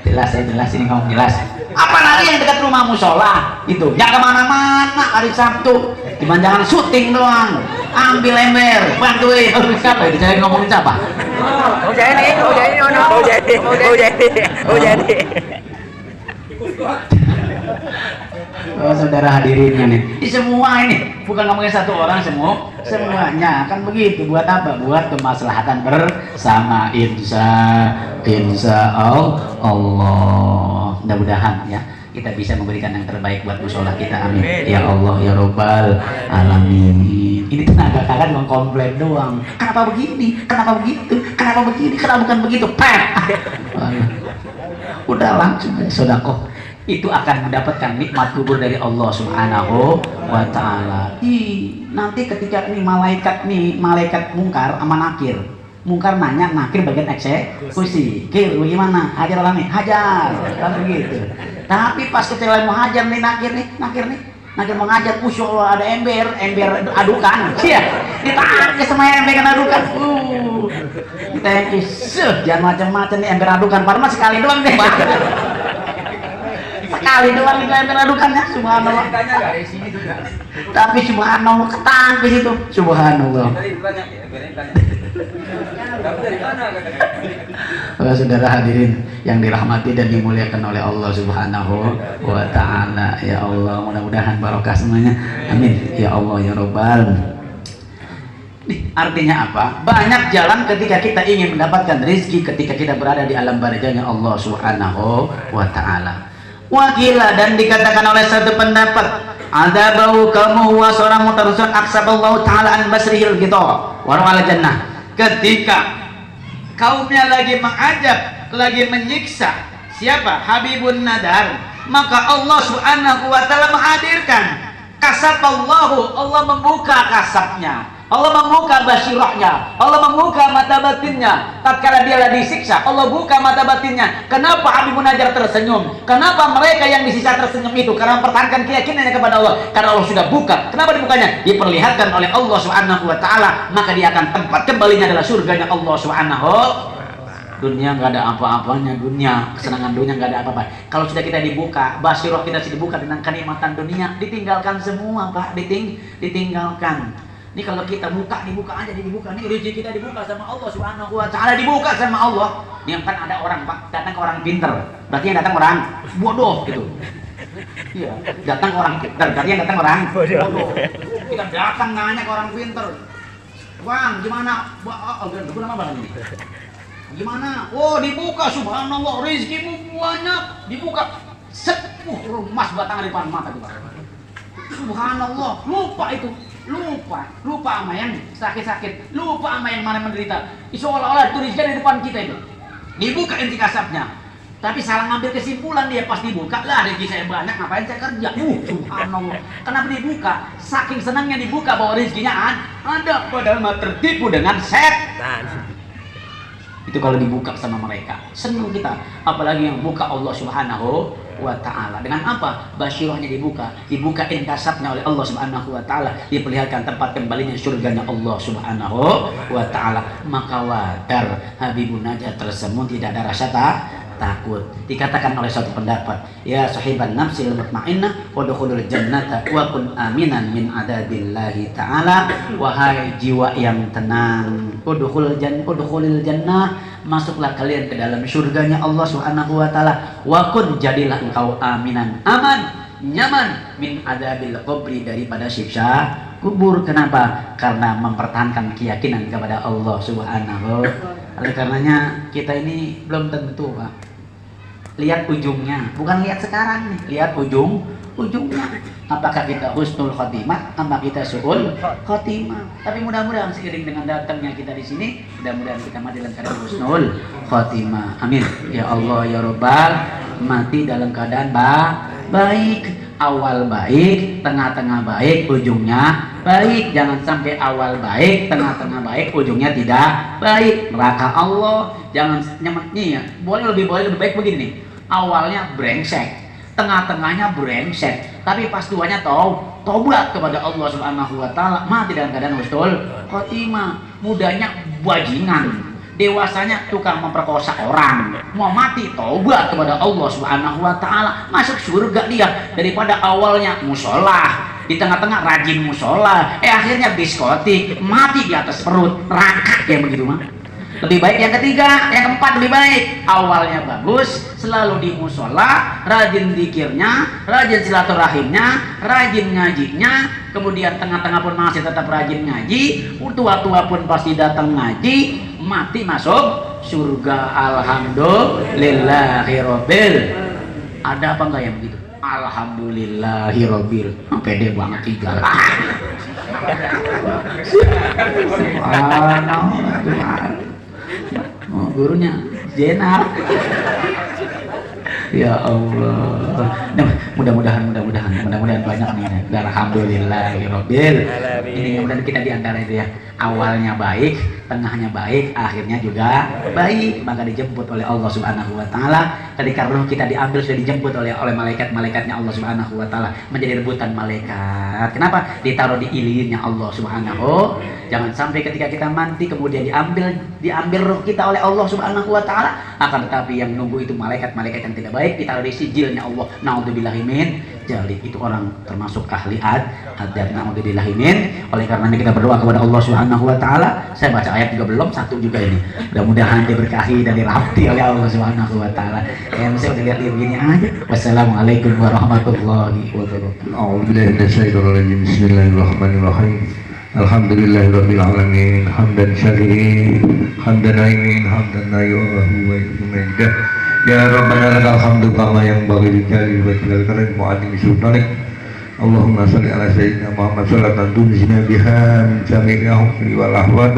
B: Jelas ya, jelas ini ngomong jelas.
F: Apalagi yang dekat rumah musola itu, jangan kemana-mana hari Sabtu. Cuman jangan syuting doang, ambil ember, bantuin.
B: Siapa itu? Saya ngomongin siapa?
E: Oh jadi.
B: Oh, saudara hadirinnya nih.
F: Di semua ini, bukan ngomongin satu orang, semuanya kan begitu. Buat apa? Buat kemaslahatan bersama, insya Allah. Mudah-mudahan ya kita bisa memberikan yang terbaik buat musola kita, amin. Ya Allah ya Robbal alamin. Ini tenaga kalian mengkomplain doang. Kenapa begini? Kenapa begitu? Kenapa begini? Kenapa bukan begitu? Udah langsung sedekah. Itu akan mendapatkan nikmat kubur dari Allah Subhanahu wa Ta'ala. Nanti ketika ini malaikat mungkar sama nakir. Mungkar nanya, nakir bagian eksekusi. Kir, bagaimana? Hajar orang nih, hajar. Kan begitu. Tapi pas ketika mau hajar nih nakir mau ngajar, Allah ada ember adukan. Iya, ditangkis sama ember adukan. Ditangkis. Jangan macam-macam nih ember adukan. Padahal sekali doang deh. Sekali doang itu ember adukannya, subhanallah. Tapi subhanallah ketangkis itu, subhanallah. Saudara hadirin yang dirahmati dan dimuliakan oleh Allah Subhanahu wa Ta'ala, ya Allah, mudah-mudahan barokah semuanya, amin ya Allah ya Robbal. Artinya apa? Banyak jalan ketika kita ingin mendapatkan rezeki, ketika kita berada di alam barzahnya Allah Subhanahu wa Ta'ala. Wakila, dan dikatakan oleh satu pendapat, ada bau kamu wa seorang mutarusun aksaballahu ta'ala an basrihil gitu warwal jannah. Ketika kaumnya lagi mengajab, lagi menyiksa siapa? Habibun Nadar, maka Allah Subhanahu wa Ta'ala menghadirkan kasaballahu, Allah membuka kasabnya, Allah membuka basirahnya, Allah membuka mata batinnya. Tatkala dia lagi disiksa, Allah buka mata batinnya. Kenapa Habibun Nadar tersenyum? Kenapa mereka yang disisa tersenyum itu? Karena mempertahankan keyakinannya kepada Allah. Karena Allah sudah buka. Kenapa dibukanya? Diperlihatkan oleh Allah Subhanahu wa Ta'ala. Maka dia akan tempat kembalinya adalah surganya Allah Subhanahu. Dunia nggak ada apa-apanya, dunia kesenangan dunia nggak ada apa-apa. Kalau sudah kita dibuka, basirah kita sudah dibuka dengan kenikmatan dunia, ditinggalkan semua, Pak. Ditinggalkan. Ini kalau kita dibuka aja, dibuka nih rezeki kita dibuka sama Allah Subhanahu wa Ta'ala, dibuka sama Allah. Ini kan ada orang, Pak, datang ke orang pinter, berarti yang datang orang bodoh gitu. Iya, datang ke orang pinter, berarti yang datang orang bodoh. Kita datang nanya ke orang pinter, Bang, gimana? Gue nama Bang ini. Gimana? Oh, dibuka, subhanallah, rezekimu banyak, dibuka. Sepuh emas batang di depan mata kita. Subhanallah, lupa itu. Lupa sama yang sakit-sakit, lupa sama yang mana menderita. Seolah-olah itu rezeki di depan kita itu. Dibuka inti kasabnya. Tapi salah ngambil kesimpulan dia pas dibuka, lah rezeki saya banyak, ngapain saya kerja? Subhanallah. Kenapa dibuka? Saking senangnya dibuka bahwa rezekinya ada, padahal mah tertipu dengan setan. Itu kalau dibuka sama mereka, senang kita. Apalagi yang buka Allah Subhanahu wa Ta'ala. Dengan apa? Basyirahnya dibuka inkasabnya oleh Allah Subhanahu wa Ta'ala, diperlihatkan tempat kembalinya surganya Allah Subhanahu wa Ta'ala. Maka wadar Habibun Najat tersebut tidak ada rasa takut. Dikatakan oleh suatu pendapat, ya sahiban nafsil mutmainnah wadkhulul jannata wa kun aminan min adabillahi ta'ala. Wahai jiwa yang tenang, udkhulul jannah, masuklah kalian ke dalam surganya Allah Subhanahu wa Ta'ala. Wa kun, jadilah engkau aminan, aman, nyaman, min adabil qabri, daripada siksa kubur. Kenapa? Karena mempertahankan keyakinan kepada Allah Subhanahu. Oleh karenanya kita ini belum tentu, Pak. Lihat ujungnya, bukan lihat sekarang nih, lihat ujungnya. Apakah kita husnul khotimah, apa kita su'ul khotimah? Tapi mudah-mudahan seiring dengan datangnya kita di sini, mudah-mudahan kita mati dalam keadaan husnul khotimah. Amin. Ya Allah ya Robbal, mati dalam keadaan baik. Awal baik, tengah-tengah baik, ujungnya baik. Jangan sampai awal baik, tengah-tengah baik, ujungnya tidak baik. Neraka Allah. Jangan nyemetnya ya. Boleh lebih baik begini nih. Awalnya brengsek, tengah-tengahnya brengsek, tapi pas duanya tobat kepada Allah Subhanahu wa taala, mati dalam keadaan husnul khotimah. Mudanya bajingan, dewasanya tukang memperkosa orang, mau mati taubat kepada Allah Subhanahu wa taala, masuk surga dia. Daripada awalnya musola, di tengah-tengah rajin musola, akhirnya diskotik, mati di atas perut, neraka kayak begitu mah. Lebih baik yang ketiga, yang keempat lebih baik. Awalnya bagus, selalu di musola, rajin zikirnya, rajin silaturahimnya, rajin ngajinya, kemudian tengah-tengah pun masih tetap rajin ngaji, tua-tua pun pasti datang ngaji, mati masuk surga. Alhamdulillahirobbil. Ada apa enggak yang begitu? Alhamdulillahirobbil. Pede banget tiga lah. Oh, gurunya Jenar. Ya Allah. Nah, mudah-mudahan banyak nih. Alhamdulillahirobbil. Ini mudah-mudahan kita diantara itu ya. Awalnya baik, tengahnya baik, akhirnya juga baik. Maka dijemput oleh Allah Subhanahu wa taala. Ketika ruh kita diambil sudah dijemput oleh malaikat-malaikatnya Allah Subhanahu wa taala, menjadi rebutan malaikat. Kenapa? Ditaruh di ilinnya Allah Subhanahu. Jangan sampai ketika kita mati kemudian diambil ruh kita oleh Allah Subhanahu wa taala. Akan tetapi yang nunggu itu malaikat-malaikat yang tidak baik, ditaruh di sijilnya Allah. Naudzubillahi min dzalik. Itu orang termasuk ahli adab. Naudzubillahi min. Oleh karenanya kita berdoa kepada Allah Subhanahu wa taala. Saya baca ayat juga belum, satu juga ini. Mudah-mudahan diberkahi dan dirahmati oleh Allah Subhanahu wa taala. Saya udah lihat begini aja. Wassalamualaikum warahmatullahi wabarakatuh.
G: A'udzubillahi minasyaitonir rajim. Bismillahirrahmanirrahim. Alhamdulillahirabbil alamin. Hamdan syari'in, hamdan naimin, hamdan nayyuhu wa yumidah. Ya Rabbana lakal hamdu kama yang bagi dijali wa tilal karim mu'adim sultanik. Allahumma salli ala sayyidina Muhammad salatan tunzina biha min jami'il ahwali wal ahwad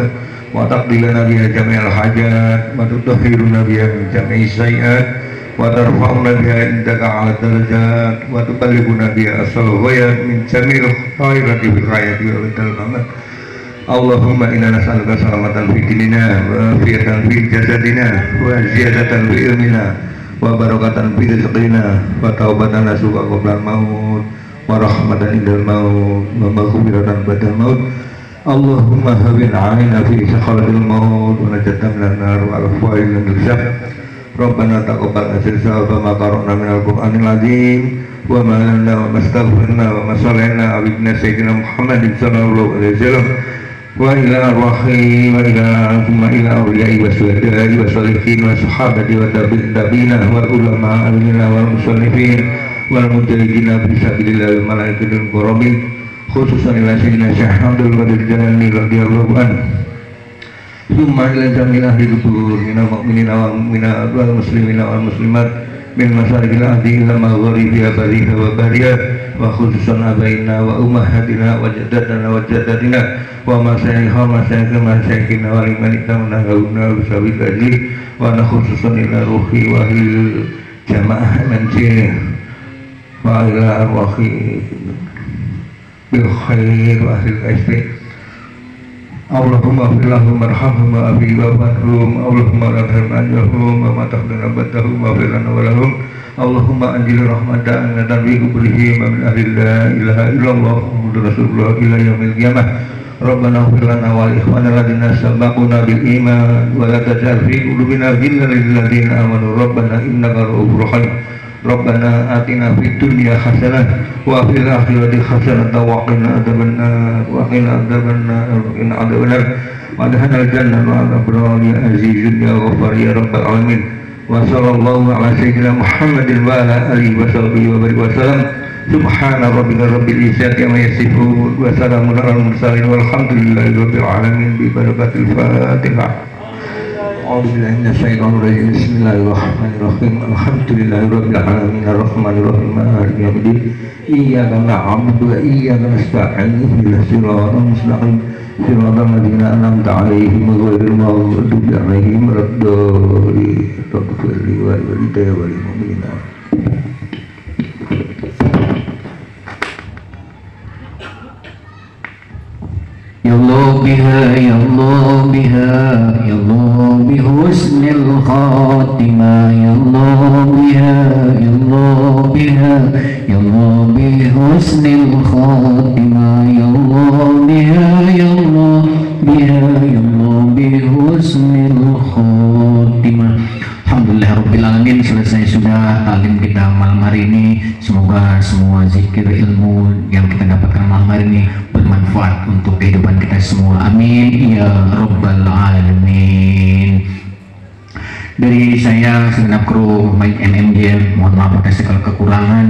G: wa taqdilana biha jami'al hajat wa tutahhiruna biha min jami'is sayyi'at wa tarfa'una biha indaka 'ala darajat wa tuballighuna biha asal ghayat min jami'il khairati bil hayati wa bidal mamat. Allahumma inna nas'aluka salamatan fi dinina wa afiyatan fi jasadina wa ziyadatan fi ilmina wa barakatan fi rizqina wa taubatan nasuha qabla al-maut wa rahmatan indal maut wa maghfiratan ba'dal maut. Allahumma hawwin 'alaina fi sakharatil maut wa najatan minan nar wa al-fa'il min al-shaq. Rabbana taqabbal asirsa wa ma qara'na minal qur'anil azim wa ma lana wa mastaghfirna wa ma sallayna abidna sayyidina Muhammadin sallallahu alaihi wasallam wa ila arwahi wa ila awliyai wa syuhada'i wa sholihin wa sahabati wa tabi'ina wa ulama amina wal musannifin wal mujahidina fi sabilillah wal malaikatil muqarrabin khususan ila sayyidina Syekh Abdul Qadir Jalani radhiyallahu anhu. Summa ila jamil ahli kubur minal mu'minina wal mu'minat wal muslimina wal muslimat min masyarikil ardi ila magharibiha bariha wa bariha wa khususan abaina wa ummahatina wa jaddatina wa jaddatina wa masyayikhina wa liman itamna gauna usawi kaji wa khususan ila ruhi wa hil jamaah manjih wa ila arwahi bil khair wa hil kasbi. Allahumma firlahum marhamhum wa abi wa banhum. Allahumma rahim anjahum wa matahdan abadahum wa firlana walahum. Allahumma anjil rahmatan wa tanbi kubrihim wa min ahli la ilaha illallah Muhammadur Rasulullah ila yaumil qiyamah. Rabbana firlana wal ikhwana ladina sabaquna bil iman wa la tajal fi qulubina ghillan lil ladina amanu rabbana innaka ra'ufur rahim. Rabbana atina fid dunya hasanah wa fil akhirati hasanah wa qina adzabannar wa qina adzabannar wa qina adzabannar wa adkhilnal jannata ma'al abrar ya azizun ya ghaffar ya rabbal alamin. Wa sallallahu ala sayyidina Muhammadin wa ala alihi wa sahbihi wa barik wa sallam. Subhana rabbika rabbil izzati amma yasifun wa salamun alal mursalin walhamdulillahi rabbil alamin bi barakatil Fatihah. A'udzubillahi minasyaitonir rajim. Bismillahirrahmanirrahim. Alhamdulillahirabbil alamin arrahmanir rahim maliki yaumiddin. Iyyaka na'budu wa iyyaka nasta'in ihdinas siratal mustaqim siratal ladzina an'amta 'alaihim ghairil maghdubi 'alaihim waladdallin. Ighfir li wa liwalidayya wa lil mu'minina.
A: بها يا الله بها يا الله بحسن الخاتمة يا الله بها يا الله بها يا الله بحسن الخاتمة يا الله بها يا الله بها يا الله بحسن الخاتمة. Alhamdulillahirrabbilalamin, selesai sudah talim kita malam hari ini. Semoga semua zikir ilmu yang kita dapatkan malam hari ini bermanfaat untuk kehidupan kita semua. Amin ya rabbal alamin. Dari saya segenap kru Mike NMJ, mohon maaf atas segala kekurangan.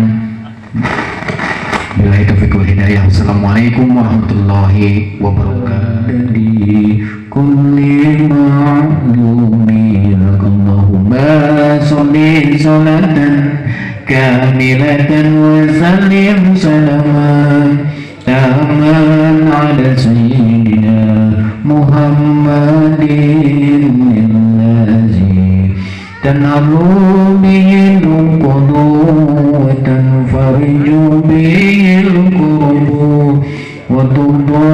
A: Billahi taufiq wal hidayah. Assalamualaikum warahmatullahi wabarakatuh. Di kulli ma'lumin Allahumma sholli sholatan kamilatan wa sallim salaman taman ala sayyidina Muhammadin allazi tanalu bihil qulub wa tanfariju bihil qurub wa tudda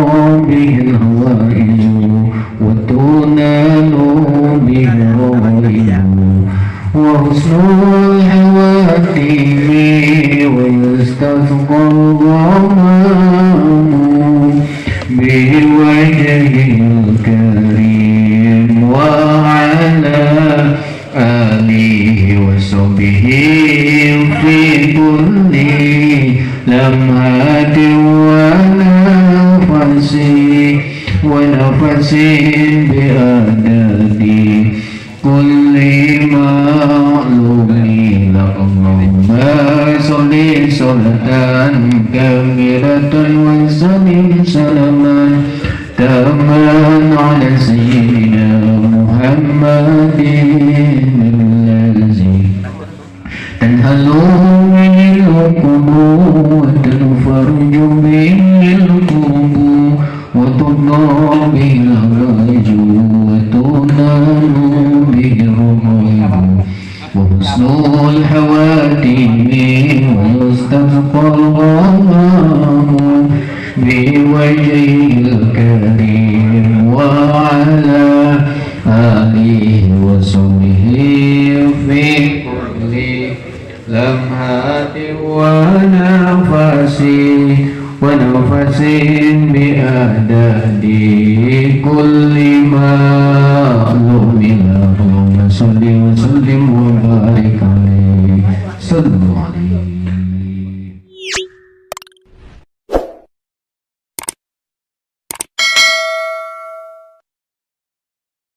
A: bihil hawaiju wa tunalu bihil rawaiju wa husnul hawatimi wa yastazqal ghamamu biwajhil karim wa ala alihi wa sahbihi fi kulli lamhati wa nafasin biadadi kulli ma'lumin. Allahumma sholli sholatan kamilatan wa sallim salaman taman ala sayyidina Muhammadin allazi tanhalu bihil qulub wa tanfarju bihil qurub wa tudda bihil hawaiju wa tunalu bihil rawaiju wa husnul hawatimi wa yastazqal ghamamu biwajhil karim wa ala alihi wa sahbihi fi kulli lamhati wa nafasin biadadi kulli